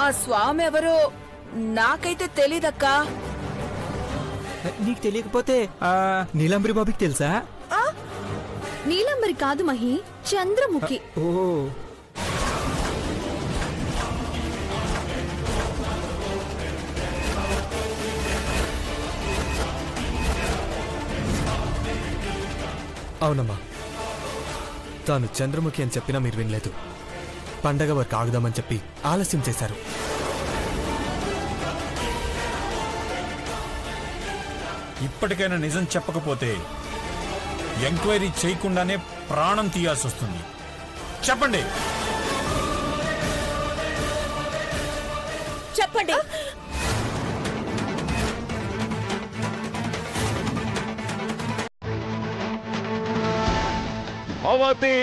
ఆ స్వామి ఎవరో నాకైతే తెలీదక్కా. నీకు తెలియకపోతే నీలంబరి బాబుకి తెలుసా? నీలంబరి కాదు మహి, చంద్రముఖి. ఓ అవునమ్మా, తాను చంద్రముఖి అని చెప్పినా మీరు వినలేదు. పండగ వరకు ఆగుదామని చెప్పి ఆలస్యం చేశారు. ఇప్పటికైనా నిజం చెప్పకపోతే ఎంక్వైరీ చేయకుండానే ప్రాణం తీయాల్సి వస్తుంది. చెప్పండి. చెప్పండి. భవతి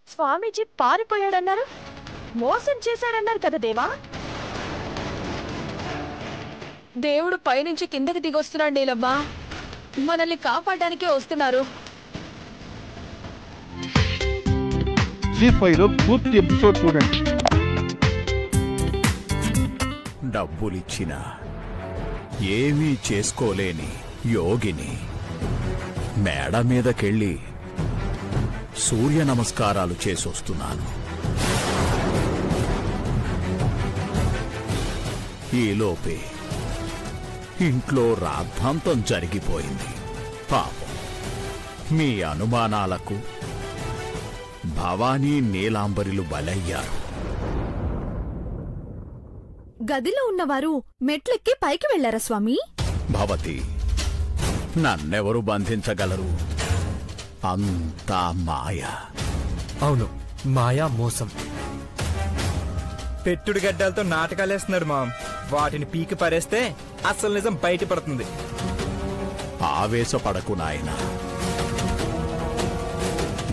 స్వామీజీ పారిపోయాడన్నారు, మోసం చేశాడన్నారు కదా దేవా. దేవుడు పైనుంచి కిందకి దిగొస్తున్నాడు నీలమ్మా. మనల్ని కాపాడడానికే వస్తున్నారు. జీ5లో పూర్తి ఎపిసోడ్ చూడండి. డబ్బులిచ్చినా ఏమీ చేసుకోలేని యోగిని మేడ మీదకెళ్ళి సూర్య నమస్కారాలు చేసొస్తున్నాను. ఈలోపే ఇంట్లో రాద్ధాంతం జరిగిపోయింది. పాపం మీ అనుమానాలకు భవానీ నీలాంబరిలు బలయ్యారు. గదిలో ఉన్నవారు మెట్లెక్కి పైకి వెళ్లారా స్వామి? భవతి, నన్నెవరు బంధించగలరు? అంతా మాయ. అవును, మాయా మోసం. పెట్టుడు గడ్డలతో నాటకాలేస్తున్నాడు మామ్. వాటిని పీకి పరేస్తే అసలు నిజం బయటపడుతుంది. ఆవేశపడకు నాయనా.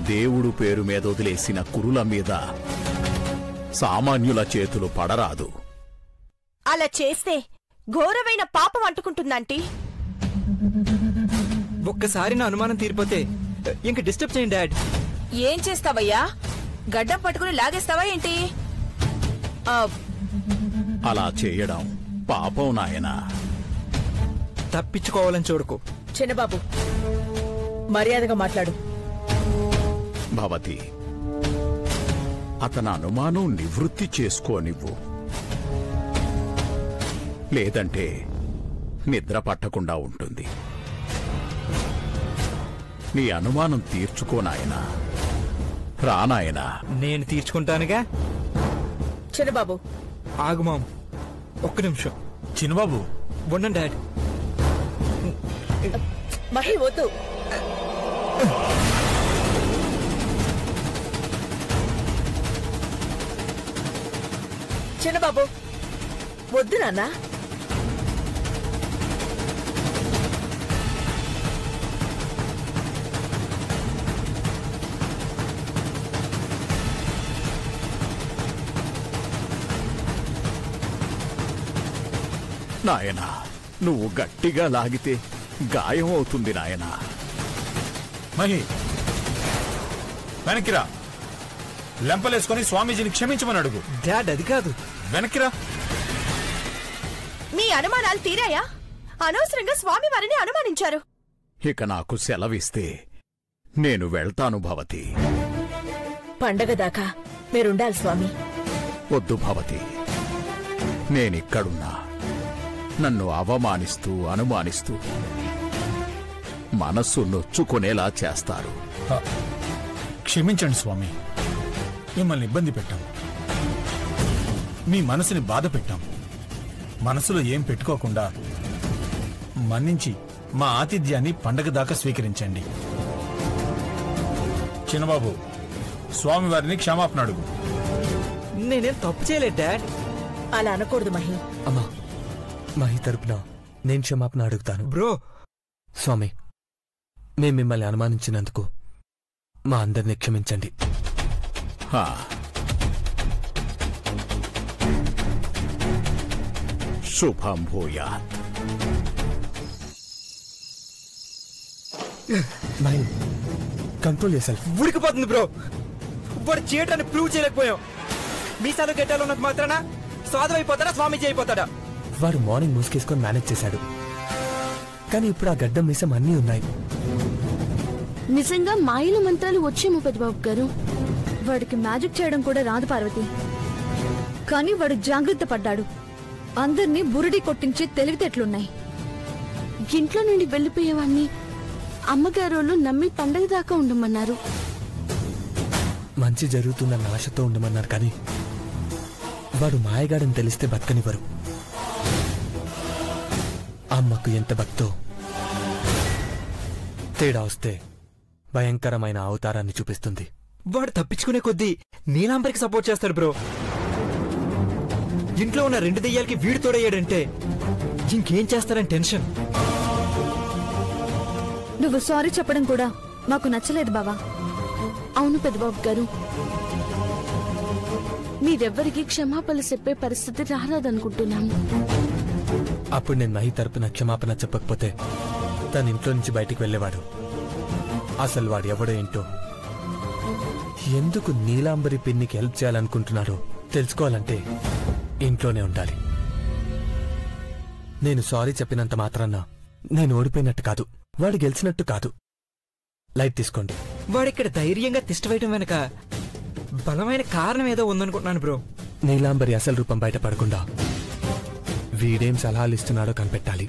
దేవుడు పేరు మీద వదిలేసిన కురుల మీద సామాన్యుల చేతులు పడరాదు. అలా చేస్తే ఘోరమైన పాపం అంటుకుంటుందంటీ. ఒక్కసారి నా అనుమానం తీరిపోతే ఇంక డిస్టర్బ్ చేయండి డాడ్. ఏం చేస్తావయ్యా? గడ్డం పట్టుకుని లాగేస్తావా ఏంటి? అలా చేయడం పాపం నాయనా. తప్పించుకోవాలని చూడకు. చిన్నబాబు, మర్యాదగా మాట్లాడు. భవతి, అతని అనుమానం నివృత్తి చేసుకోనివ్వు. లేదంటే నిద్ర పట్టకుండా ఉంటుంది. నీ అనుమానం తీర్చుకోనాయనా. రానాయనా. నేను తీర్చుకుంటానుగా. చిన్నబాబు, ఆగు మామ్, ఒక్క నిమిషం. చిన్నబాబు ఉండండి డాడ్. మహి వద్దు. చిన్నబాబు వద్దు నాన్న. నాయనా, నువ్వు గట్టిగా లాగితే గాయం అవుతుంది నాయనా. మహి, వెనక్కిరా. లెంపలేసుకొని స్వామీజీని క్షమించమని అడుగు. డాడ్ అది కాదు. వెనక్కిరా. మీ అనుమానాలు తీరాయా? అనవసరంగా స్వామి వారిని అనుమానించారు. ఇక నాకు సెలవిస్తే నేను వెళ్తాను భవతి. పండగ దాకా మీరుండాలి స్వామి. వద్దు భవతి, నేనిక్కడున్నా నన్ను అవమానిస్తూ అనుమానిస్తూ మనస్సు నొచ్చుకునేలా చేస్తారు. క్షమించండి స్వామి, మిమ్మల్ని ఇబ్బంది పెట్టాం, మీ మనసుని బాధ పెట్టాం. మనసులో ఏం పెట్టుకోకుండా మన్నించి మా ఆతిథ్యాన్ని పండగ దాకా స్వీకరించండి. చిన్నబాబు, స్వామివారిని క్షమాపణ అడుగు. నేనేం తప్పు చేయలేదు డాడ్. అలా అనకూడదు మహి. అమ్మా, మహి తరపున నేను క్షమాపణ అడుగుతాను. బ్రో, స్వామి, మేము మిమ్మల్ని అనుమానించినందుకు మా అందరినీ క్షమించండి. శుభం భూయాత్. మైండ్ కంట్రోల్ చేసాలి. ఉడికిపోతుంది బ్రో. వాడు చేయటాన్ని ప్రూవ్ చేయలేకపోయాం. మీసాలు గెట్టాలు ఉన్నది మాత్రాన సాధు అయిపోతాడా, స్వామీజీ అయిపోతాడా? వాడు మార్నింగ్ మూసుకేసుకొని మేనేజ్ చేశాడు, కానీ ఇప్పుడు ఆ గడ్డం మీసం అన్నీ ఉన్నాయి. నిజంగా మాయలు మంత్రాలు వచ్చేమో పెద్దబాబు గారు. వాడికి మ్యాజిక్ చేయడం కూడా రాదు పార్వతి, కానీ వాడు జాగ్రత్త పడ్డాడు. అందర్నీ బురుడి కొట్టించి తెలివితేటలున్నాయి. ఇంట్లో నుండి వెళ్లిపోయేవాణ్ణి అమ్మగారోళ్ళు నమ్మి పండగ దాకా ఉండమన్నారు. మంచి జరుగుతున్న ఆశతో ఉండమన్నారు, కానీ వాడు మాయగాడని తెలిస్తే బతకనివ్వరు. అమ్మకు ఎంత భక్తో తేడా వస్తే భయంకరమైన అవతారాన్ని చూపిస్తుంది. వాడు తప్పించుకునే కొద్దీ నీలాంబరికి సపోర్ట్ చేస్తాడు బ్రో. ఇంట్లో ఉన్న 2 దెయ్యాలకి వీడు తోడయ్యాడంటే ఇంకేం చేస్తారని టెన్షన్. నువ్వు సారీ చెప్పడం కూడా మాకు నచ్చలేదు బావా. అవును పెద్దబాబు గారు, మీరెవ్వరికి క్షమాపణ చెప్పే పరిస్థితి రారాదనుకుంటున్నాము. అప్పుడు నేను మహి తరపున క్షమాపణ చెప్పకపోతే తన ఇంట్లో నుంచి బయటికి వెళ్ళేవాడు. అసలు వాడు ఎవడో ఏంటో, ఎందుకు నీలాంబరి పిన్నికి హెల్ప్ చేయాలనుకుంటున్నాడో తెలుసుకోవాలంటే ఇంట్లోనే ఉండాలి. నేను సారీ చెప్పినంత మాత్రాన నేను ఓడిపోయినట్టు కాదు, వాడు గెలిచినట్టు కాదు. లైట్ తీసుకోండి. వాడిక్కడ ధైర్యంగా తిష్టవేయటం వెనక బలమైన కారణం ఏదో ఉందనుకుంటున్నాను బ్రో. నీలాంబరి అసలు రూపం బయటపడకుండా వీడేం సలహాలు ఇస్తున్నాడో కనిపెట్టాలి.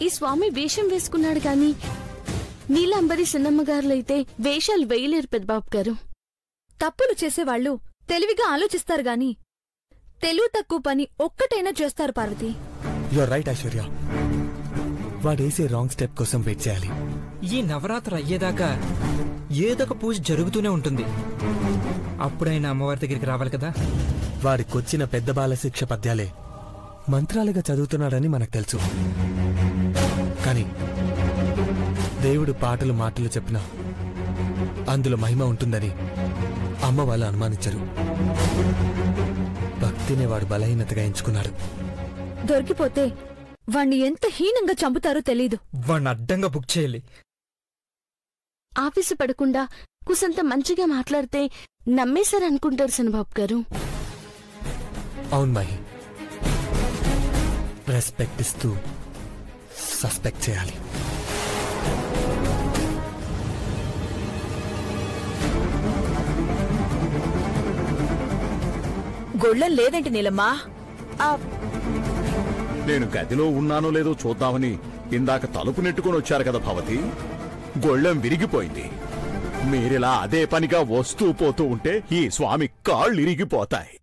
ఈ స్వామి వేషం వేసుకున్నాడు కానీ నీలాంబరి సిన్నమ్మగారులైతే వేషాలు వేయలేరు పెద్దబాబు గారు. తప్పులు చేసేవాళ్లు తెలివిగా ఆలోచిస్తారు గాని తెలివి తక్కువ పని ఒక్కటైనా చేస్తారు పార్వతి. Your right Aishwarya. వాడేసే రాంగ్ స్టెప్ కోసం వెయిట్ చేయాలి. ఈ నవరాత్రులు అయ్యేదాకా ఏదొక పూజ జరుగుతూనే ఉంటుంది. అప్పుడైనా అమ్మవారి దగ్గరికి రావాలి కదా. వాడికొచ్చిన పెద్ద బాల శిక్ష పద్యాలే మంత్రాలుగా చదువుతున్నాడని మనకు తెలుసు, కానీ దేవుడు పాటలు మాటలు చెప్పినా అందులో మహిమ ఉంటుందని అమ్మ వాళ్ళు అనుమానించరు. భక్తిని వాడు బలహీనతగా ఎంచుకున్నాడు. దొరికిపోతే వాణ్ణి ఎంత హీనంగా చంపుతారో తెలీదు. వాణ్ణి అడ్డంగా బుక్ చేయాలి. ఆఫీసు పడకుండా కుసంత మంచిగా మాట్లాడితే నమ్మేశారనుకుంటారు సన్నబాబు గారు. అవును మహి, రెస్పెక్ట్ ఇస్తూ సస్పెక్ట్ చేయాలి. గొళ్ళం లేదేంటి నీలమ్మా? నేను గదిలో ఉన్నానో లేదో చూద్దామని ఇందాక తలుపు నెట్టుకుని వచ్చారు కదా భవతి. గొళ్ళెం విరిగిపోయింది. మీరిలా అదే పనిగా వస్తూ పోతూ ఉంటే ఈ స్వామి కాళ్ళు ఇరిగిపోతాయి.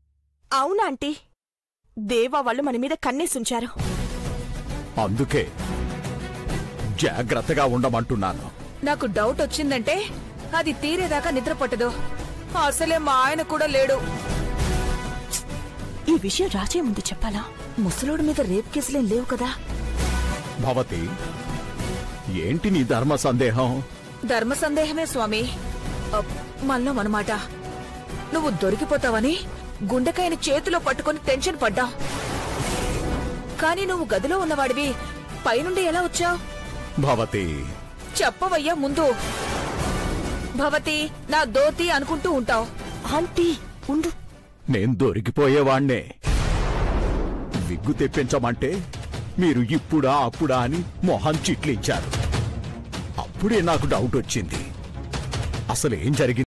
అవునా ఆంటీ, దేవా వాళ్ళు మన మీద కన్నేసుంచారు. అందుకే జాగ్రత్తగా ఉండమంటున్నాను. నాకు డౌట్ వచ్చిందంటే అది తీరేదాకా నిద్ర పట్టదు. అసలే మా ఆయన కూడా లేడు. ఈ విషయం రాజే ముందు చెప్పాలా? ముసలోడి మీద రేప్ కేసులేం లేవు కదా. భవతి, ఏంటి నీ ధర్మ సందేహం? ధర్మ సందేహమే స్వామి. మల్లో మనమాట. నువ్వు దొరికిపోతావని గుండెకాయని చేతిలో పట్టుకుని టెన్షన్ పడ్డా. కానీ నువ్వు గదిలో ఉన్నవాడివి పైనుండి ఎలా వచ్చావు? భవతి, చెప్పవయ్యా ముందు. భవతి నా దోతి అనుకుంటూ ఉంటావు. ఆంటీ ఉండు. నేను దొరికిపోయేవాణ్ణే. విగ్గు తెప్పించమంటే మీరు ఇప్పుడా అప్పుడా అని మొహం చిట్లించారు. అప్పుడే నాకు డౌట్ వచ్చింది. అసలేం జరిగింది?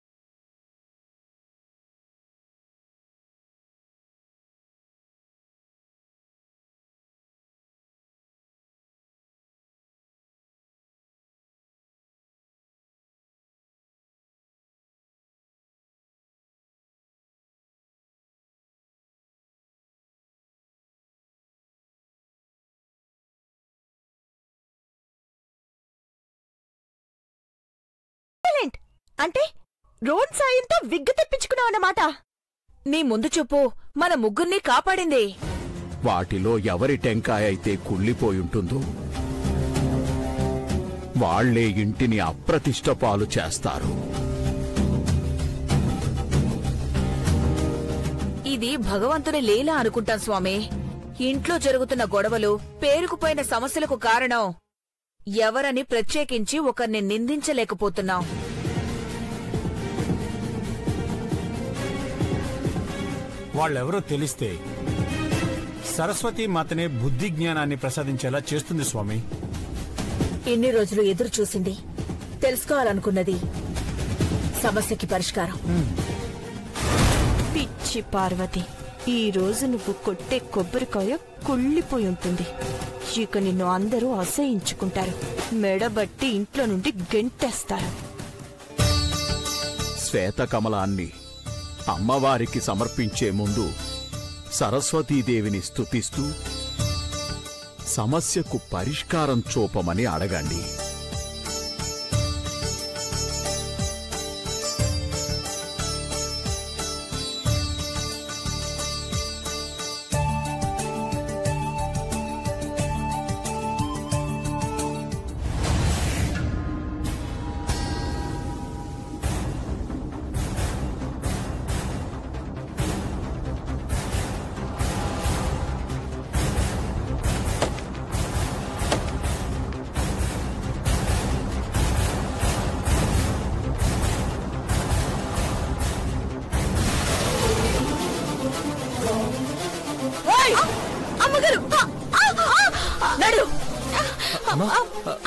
అంటే రోడ్ సాయంతో విగ్గు తెప్పించుకున్నావన్నమాట. నీ ముందు చూపు మన ముగ్గుర్ని కాపాడింది. వాటిలో ఎవరి టెంకాయ అయితే కుళ్ళిపోయుంటుందో వాళ్లే ఇంటిని అప్రతిష్ట పాలు చేస్తారు. ఈ ఇది భగవంతుని లీల అనుకుంటాం స్వామి. ఇంట్లో జరుగుతున్న గొడవలు, పేరుకుపోయిన సమస్యలకు కారణం ఎవరని ప్రత్యేకించి ఒకరిని నిందించలేకపోతున్నాం. వాళ్ళెవరో తెలిస్తే సరస్వతీ మాతనే బుద్ధి జ్ఞానాన్ని ప్రసాదించేలా చేస్తుంది స్వామి. ఇన్ని రోజులు ఎదురు చూసింది, తెలుసుకోవాలనుకున్నది సమస్యకి పరిష్కారం. పిచ్చి పార్వతి, ఈ రోజు నువ్వు కొట్టే కొబ్బరికాయ కుళ్ళిపోయి ఉంటుంది. ఇక నిన్ను అందరూ అసహించుకుంటారు, మెడబట్టి ఇంట్లో నుండి గెంటేస్తారు. శ్వేతకమలాన్ని అమ్మవారికి సమర్పించే ముందు సరస్వతీదేవిని స్తుతిస్తూ సమస్యకు పరిష్కారం చూపమని అడగండి.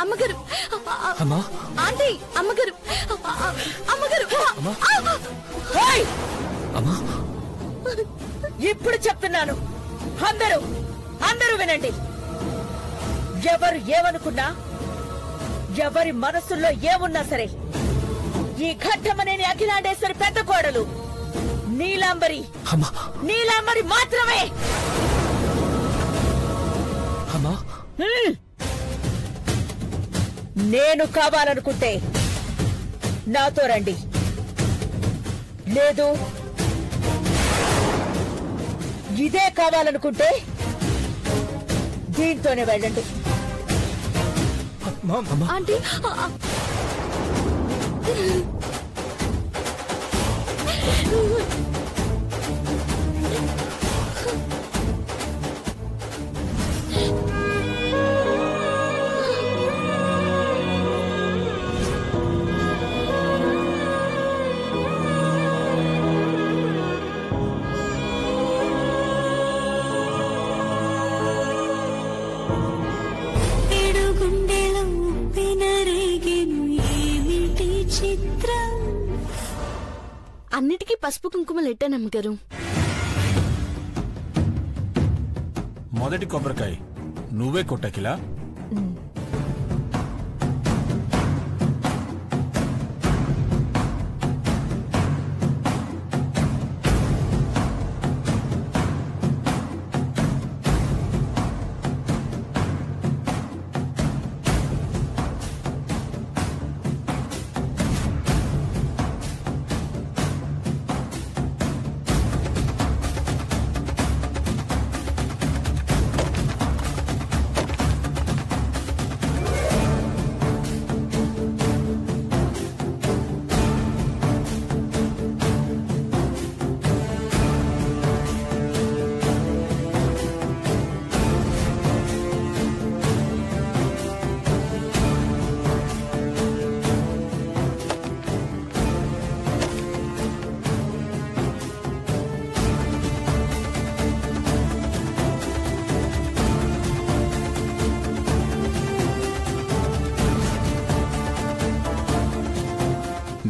అమ్మగారు, ఆంటీ, అమ్మగారు, అమ్మగారు. ఇప్పుడు చెప్తున్నాను, అందరూ వినండి. ఎవరు ఏమనుకున్నా, ఎవరి మనసుల్లో ఏమున్నా సరే, ఈ ఘట్టమనేని అఖిలాండేశ్వరి పెద్ద కోడలు నీలాంబరి మాత్రమే. నేను కావాలనుకుంటే నాతో రండి, లేదు ఇదే కావాలనుకుంటే దీంతోనే వెళ్ళండి. ఆంటీ, అన్నిటికీ పసుపు కుంకుమలు ఎట్టానమ్మగారు. మొదటి కొబ్బరికాయ నువ్వే కొట్టకిలా.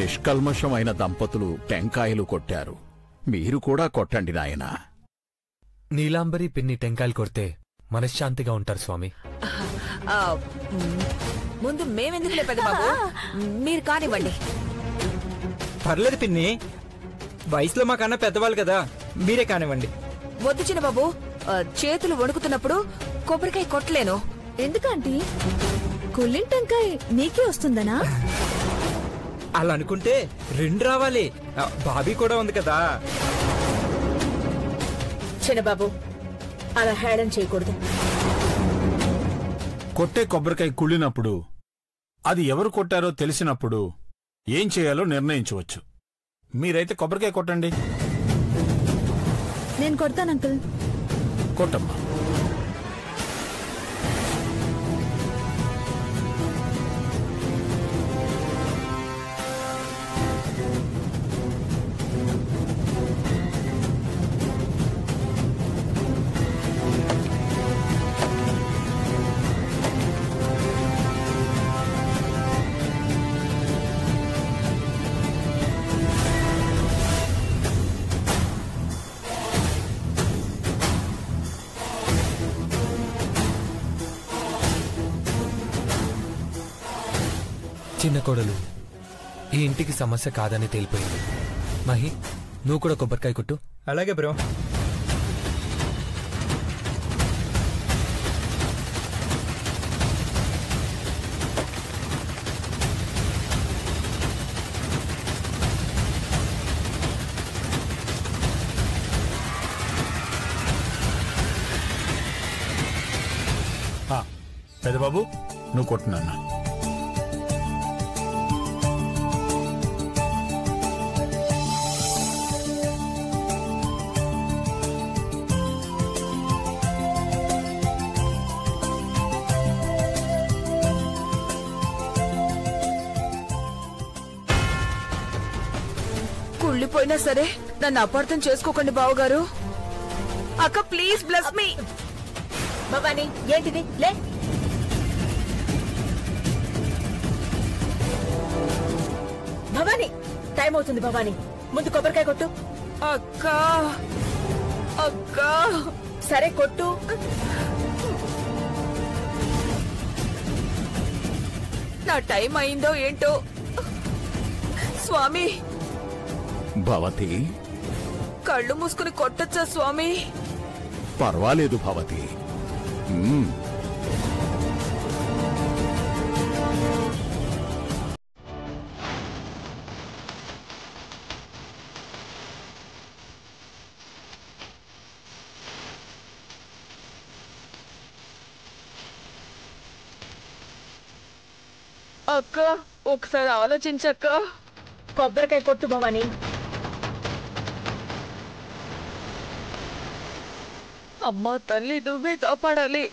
నిష్కల్మషమైన దంపతులు టెంకాయలు కొట్టారు. మీరు కూడా కొట్టండి నాయనా. నీలాంబరి పిన్ని టెంకాయలు కొడితే మనశ్శాంతిగా ఉంటారు స్వామి. ముందు మేమెందుకులే పెద్ద బాబు, మీరు కానివ్వండి. పర్లేదు పిన్ని, వయసులో మాకన్నా పెద్దవాళ్ళు కదా, మీరే కానివ్వండి. వద్దు చిన్న బాబు, చేతులు వణుకుతున్నప్పుడు కొబ్బరికాయ కొట్టలేను. ఎందుకంటే కుళ్ళిన టెంకాయ నీకే వస్తుందనా? అలా అనుకుంటే రెండు రావాలి, బాబీ కూడా ఉంది కదా. చిన్నబాబు, అలా హేళన చేయకూడదు. కొట్టే కొబ్బరికాయ కుళ్ళినప్పుడు, అది ఎవరు కొట్టారో తెలిసినప్పుడు ఏం చేయాలో నిర్ణయించవచ్చు. మీరైతే కొబ్బరికాయ కొట్టండి. నేను కొడతాను అంకుల్. కొట్టమ్మా. చిన్న కోడలు ఈ ఇంటికి సమస్య కాదని తేలిపోయింది. మహి, నువ్వు కూడా కొబ్బరికాయ కొట్టు. అలాగే బ్రో. పెద్దబాబు, నువ్వు కొట్టునన్నా. కుళ్ళిపోయినా సరే నన్ను అపార్థం చేసుకోకండి బావగారు. అక్క ప్లీజ్ బ్లెస్ మీ. భవానీ, ఏంటిది? లే. భవానీ, టైం అవుతుంది. భవానీ, ముందు కొబ్బరికాయ కొట్టు. అక్క అక్క. సరే కొట్టు. నా టైం అయిందో ఏంటో. స్వామి, భవతి, కళ్ళు మూసుకుని కొట్టచ్చా స్వామి? పర్వాలేదు భవతి. అక్క ఒకసారి ఆలోచించక్క. కొబ్బరికాయ కొట్టు భవానీ. అమ్మా తల్లి, నువ్వే కాపాడాలి.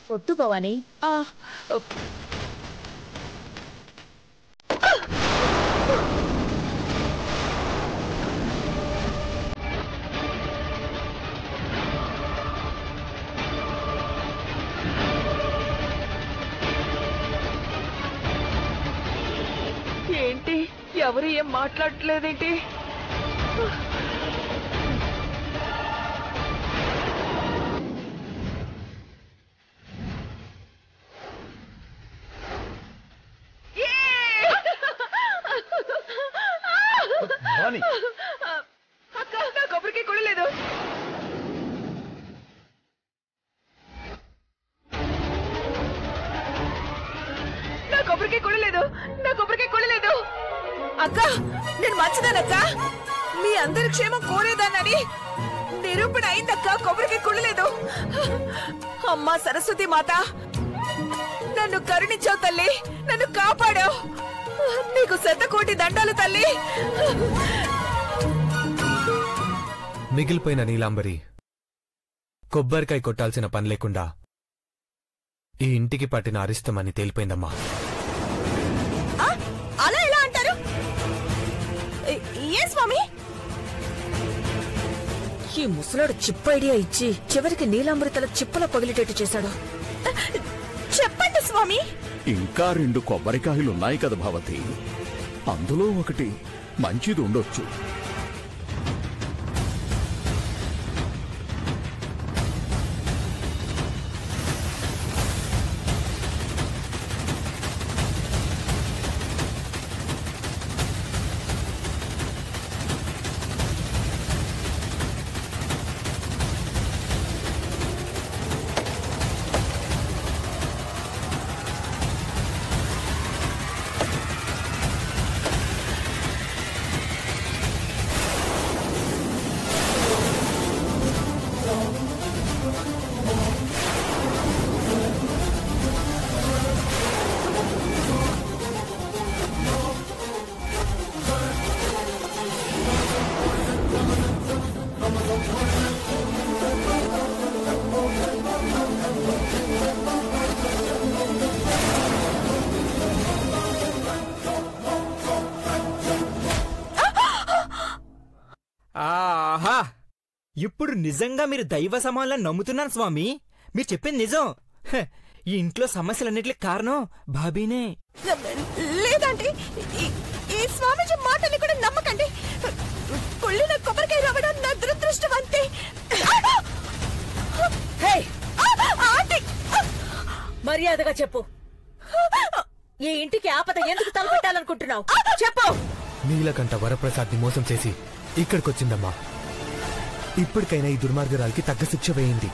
కొట్టు భవానీ. ఏంటి, ఎవరు ఏం మాట్లాడలేదేంటి? అక్క, నా కొబ్బరికి కొడలేదు. నా కొబ్బరికి కొడలేదు. నా కొబ్బరికి కొడలేదు. అక్క, నేను మంచిదానక్క. మీ అందరి క్షేమం కోరేదానని నిరూపణ అయిందక్క. కొబ్బరికి కొడలేదు. అమ్మా సరస్వతి మాత, నన్ను కరుణించావు తల్లి. నన్ను కాపాడావు. నీకు 100 కోటి దండాలు తల్లి. మిగిలిపోయిన నీలాంబరి కొబ్బరికాయ కొట్టాల్సిన పని లేకుండా ఈ ఇంటికి పట్టిన అరిష్టమని తేలిపోయిందమ్మా. అలా ఎలా అంటారు? ఏ స్వామి? ఈ ముసలాడు చిప్ ఐడియా ఇచ్చి చివరికి నీలాంబరి తల చిప్పల పగిలిటట్టు చేశాడు. చెప్పండి స్వామి. ఇంకా 2 కొబ్బరికాయలున్నాయి కదా భవతి, అందులో ఒకటి మంచిది ఉండొచ్చు. ఇప్పుడు నిజంగా మీరు దైవ సమానులను నమ్ముతున్నాను స్వామి. మీరు చెప్పింది నిజం. ఈ ఇంట్లో సమస్యలన్నిటికి కారణం బాబీనే. లేదండి, ఈ స్వామీజీ మాటల్ని కూడా నమ్మకండి. కుళ్ళిన కొబ్బరికాయ రావడం నా దురదృష్టం అంతే. మర్యాదగా చెప్పు, ఈ ఇంటికి ఆపద ఎందుకు తలపెట్టాలనుకుంటున్నావు? చెప్పు. నీలకంఠ వరప్రసాద్ ని మోసం చేసి ఇక్కడికొచ్చిందమ్మా. ఇప్పటికైనా ఈ దుర్మార్గురాలకి తగ్గ శిక్ష వేయింది.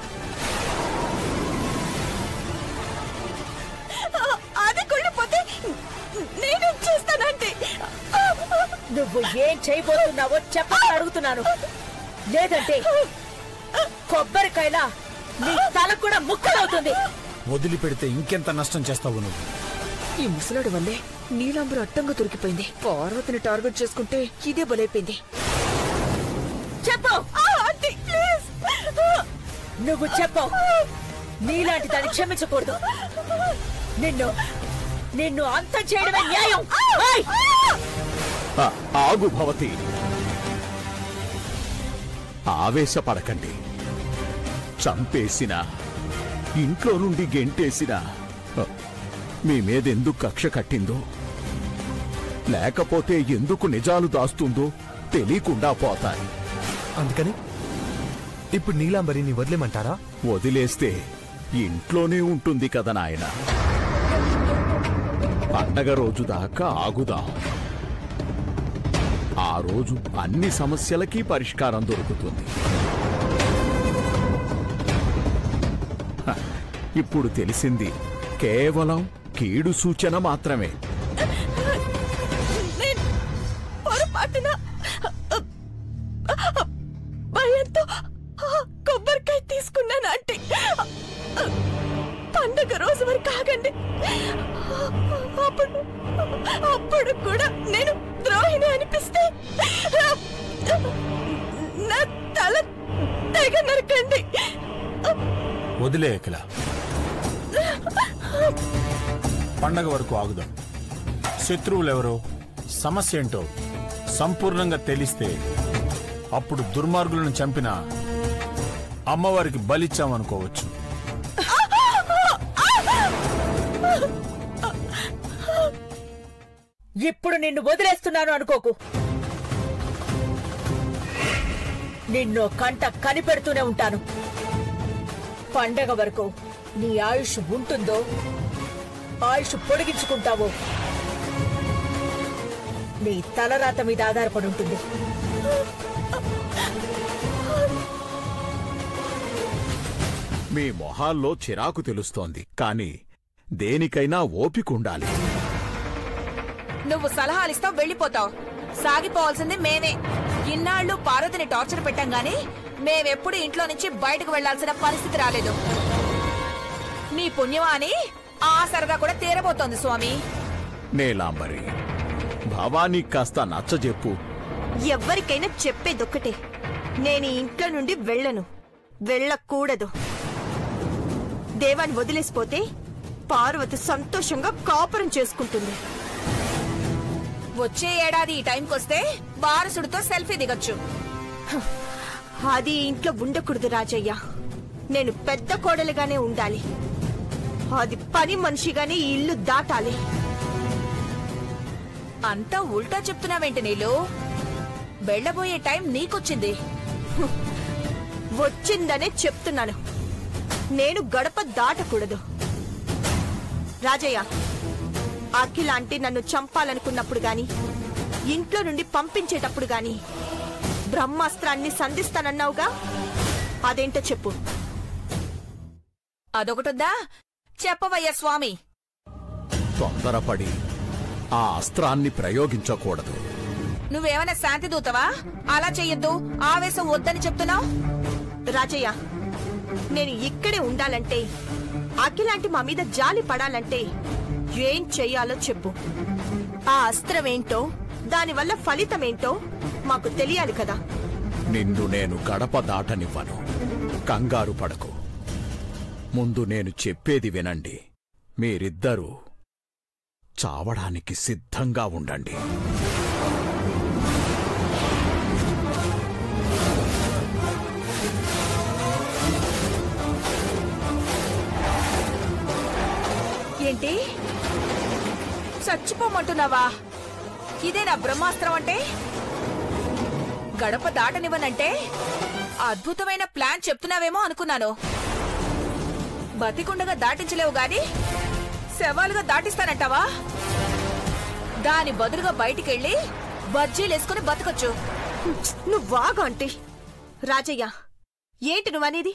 అది కుళ్ళిపోతే నేను చేస్తానంటే. నువ్వు ఏం చేయబోతున్నావో చెప్పని అడుగుతున్నాను. లేదంటే కొబ్బరికాయలా నీ తల కూడా ముక్కలవుతుంది. వదిలిపెడితే ఇంకెంత నష్టం చేస్తావు నువ్వు? ఈ ముసలాడు వల్లే నీలాంబరు అడ్డంగా దొరికిపోయింది. పార్వతిని టార్గెట్ చేసుకుంటే ఇదే బలైపోయింది. చెప్పు. నువ్వు చెప్పు. నీలాంటి దాన్ని క్షమించకూడదు. నిన్ను అంతం చేయడమే న్యాయం. ఆగు భవతి, ఆవేశపడకండి. చంపేసినా ఇంట్లో నుండి గెంటేసినా మీ మీదెందుకు కక్ష కట్టిందో, లేకపోతే ఎందుకు నిజాలు దాస్తుందో తెలియకుండా పోతాయి. అందుకని ఇప్పుడు నీలాంబరిని వదిలేమంటారా? వదిలేస్తే ఇంట్లోనే ఉంటుంది కదా నాయన. పండగ రోజు దాకా ఆగుదాం. ఆ రోజు అన్ని సమస్యలకి పరిష్కారం దొరుకుతుంది. ఇప్పుడు తెలిసింది కేవలం కీడు సూచన మాత్రమే. పొరపాటున భయంతో కొబ్బరికాయ తీసుకున్నాను అంటే పండగ రోజు వరకు ఆగండి. అప్పుడు కూడా నేను ద్రోహిణి అనిపిస్తే నా తల తెగ నరకండి. వదిలే అఖిల, పండగ వరకు ఆగుదాం. శత్రువులెవరో, సమస్య ఏంటో సంపూర్ణంగా తెలిస్తే అప్పుడు దుర్మార్గులను చంపిన అమ్మవారికి బలిచ్చామనుకోవచ్చు. ఇప్పుడు నిన్ను వదిలేస్తున్నాను అనుకోకు. నిన్ను కంట కనిపెడుతూనే ఉంటాను. పండగ వరకు నీ ఆయుష్ ఉంటుందో, ఆయుష్ పొడిగించుకుంటావో నీ తలరాత మీద ఆధారపడి ఉంటుంది. మీ మొహాల్లో చిరాకు తెలుస్తోంది, కానీ దేనికైనా ఓపికుండాలి. నువ్వు సలహాలిస్తావు, వెళ్ళిపోతావు. సాగిపోవాల్సింది మేమే. ఇన్నాళ్లు పార్వతిని టార్చర్ పెట్టాం గాని మేమెప్పుడు ఇంట్లో నుంచి బయటకు వెళ్లాల్సిన పరిస్థితి రాలేదు. నీ పుణ్యమా అని ఆ సరదా కూడా తీరబోతోంది స్వామి. నీలాంబరి, భవానీ కాస్త నచ్చజెప్పు. ఎవ్వరికైనా చెప్పేదొక్కటే, నేను ఇంట్లో నుండి వెళ్ళను, వెళ్ళకూడదు. దేవాన్ని వదిలేసిపోతే పార్వతి సంతోషంగా కాపురం చేసుకుంటుంది. వచ్చే ఏడాది ఈ టైంకొస్తే వారసుడితో సెల్ఫీ దిగొచ్చు. అది ఇంట్లో ఉండకూడదు రాజయ్య. నేను పెద్ద కోడలుగానే ఉండాలి. అది పని మనిషిగానే ఈ ఇల్లు దాటాలి. అంతా ఉల్టా చెప్తున్నావేంటి నీళ్ళు? వెళ్ళబోయే టైం నీకొచ్చింది. వచ్చిందనే చెప్తున్నాను. నేను గడప దాటకూడదు. రాజయ్య, అఖిల అంటే నన్ను చంపాలనుకున్నప్పుడు గాని, ఇంట్లో నుండి పంపించేటప్పుడు గాని బ్రహ్మాస్త్రాన్ని సంధిస్తానన్నావుగా, అదేంటో చెప్పు. అదొకటుందా? చెప్పవయ్యా స్వామి. తొందరపడి ఆ అస్త్రాన్ని ప్రయోగించకూడదు. నువ్వేమైనా శాంతి దూతవా? అలా చెయ్యొద్దు, ఆవేశం వద్దని చెప్తున్నావు. రాజయ్య, నేను ఇక్కడే ఉండాలంటే, అఖిలాంటి మా మీద జాలి పడాలంటే ఏం చెయ్యాలో చెప్పు. ఆ అస్త్రమేంటో, దానివల్ల ఫలితమేంటో మాకు తెలియాలి కదా. నిన్ను నేను గడప దాటనివ్వను. కంగారు పడకు. ముందు నేను చెప్పేది వినండి. మీరిద్దరూ చావడానికి సిద్ధంగా ఉండండి. ఏంటి చచ్చిపోమంటున్నావా? ఇదే నా బ్రహ్మాస్త్రం అంటే? గడప దాటనివ్వనంటే అద్భుతమైన ప్లాన్ చెప్తున్నావేమో అనుకున్నాను. బతికుండగా దాటించలేవు గాని శవాలుగా దాటిస్తానంటావా? దాని బదులుగా బయటికెళ్ళి బజ్జీలేసుకుని బతకొచ్చు. నువ్వాగా అంటే రాజయ్య, ఏంటి నువ్వనేది?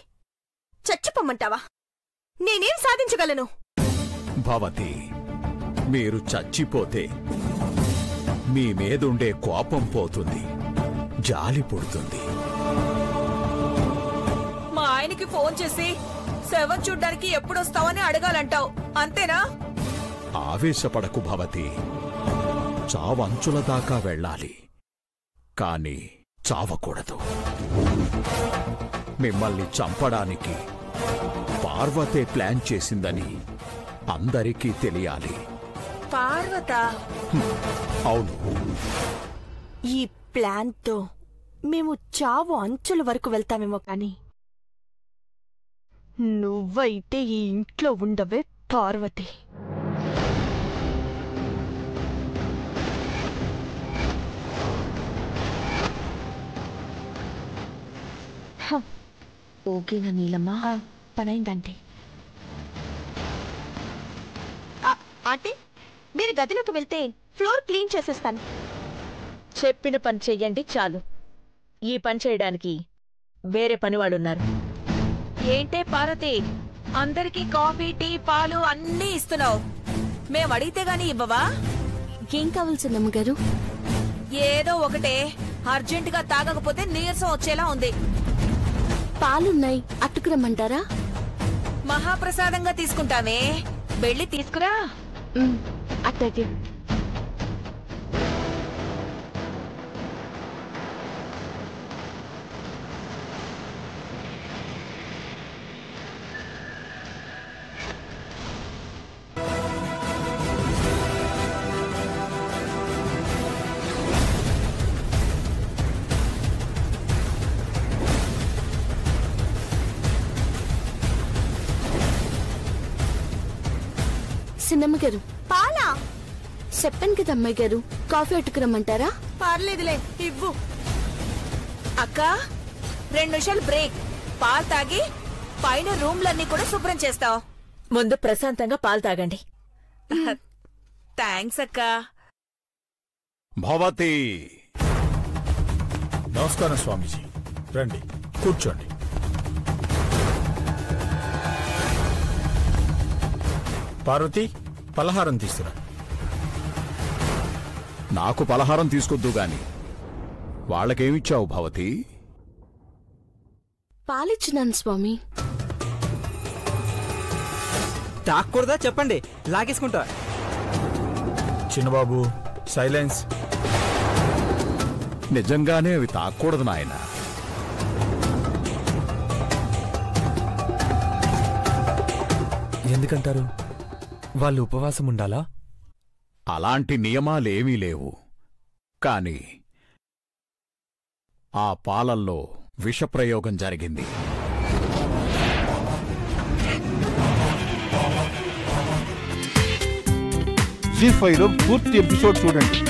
చచ్చిపోమ్మంటావా? నేనేం సాధించగలను? భవతి, మీరు చచ్చిపోతే మీ మీదుండే కోపం పోతుంది, జాలి పుడుతుంది. మా ఆయనకి ఫోన్ చేసి శవం చూడ్డానికి ఎప్పుడొస్తావని అడగాలంటావు, అంతేనా? ఆవేశపడకు భవతి, చావంచుల దాకా వెళ్ళాలి, కాని చావకూడదు. మిమ్మల్ని చంపడానికి పార్వతే ప్లాన్ చేసిందని అందరికీ తెలియాలి. పార్వత? అవును. ఈ ప్లాన్తో మేము చావు అంచుల వరకు వెళ్తామేమో కాని నువ్వైతే ఈ ఇంట్లో ఉండవే పార్వతి. ఓకేనా నీలమ్మా? పనైందంటే ఆంటీ, మీరు గదిలోకి వెళ్తే ఫ్లోర్ క్లీన్ చేసేస్తాను. చెప్పిన పని చెయ్యండి చాలు. ఈ పని చేయడానికి వేరే పనివాడున్నారు. ఏంటే పార్వతి, అందరికీ కాఫీ, టీ, పాలు అన్నీ ఇస్తున్నావు. మేం అడిగితే గానీ ఇవ్వవా? ఏం కావాల్సింది అమ్మగారు? ఏదో ఒకటే, అర్జెంటుగా తాగకపోతే నీరసం వచ్చేలా ఉంది. పాలున్నాయి, అట్టుకురమ్మంటారా? మహాప్రసాదంగా తీసుకుంటామే, వెళ్ళి తీసుకురా. అట్టకి చిన్నమ్మ గారు, పాలా? చెప్పాను కదా అమ్మాయి గారు, కాఫీ అట్టుకురమ్మంటారా? పర్లేదులే, ఇవ్వు. అక్క, 2 నిమిషాలు బ్రేక్. పాలు తాగి పైన రూమ్లన్నీ కూడా శుభ్రం చేస్తావు. ముందు ప్రశాంతంగా పాలు తాగండి. థ్యాంక్స్ అక్క. భవతి, నమస్కారం స్వామీజీ. రండి, కూర్చోండి. పార్వతి, పలహారం తీసుకురా. నాకు పలహారం తీసుకొద్దు గాని వాళ్ళకేమిచ్చావు భవతి? పాలిచ్చినాను స్వామి. తాక్కూడదా చెప్పండి, లాగేసుకుంటా. చిన్నబాబు, సైలెన్స్. నిజంగానే అవి తాక్కూడదు నాయనా. ఎందుకంటారు? వాళ్ళు ఉపవాసం ఉండాలా? అలాంటి నియమాలేమీ లేవు, కాని ఆ పాలల్లో విషప్రయోగం జరిగింది. జీ5లో పూర్తి ఎపిసోడ్ చూడండి.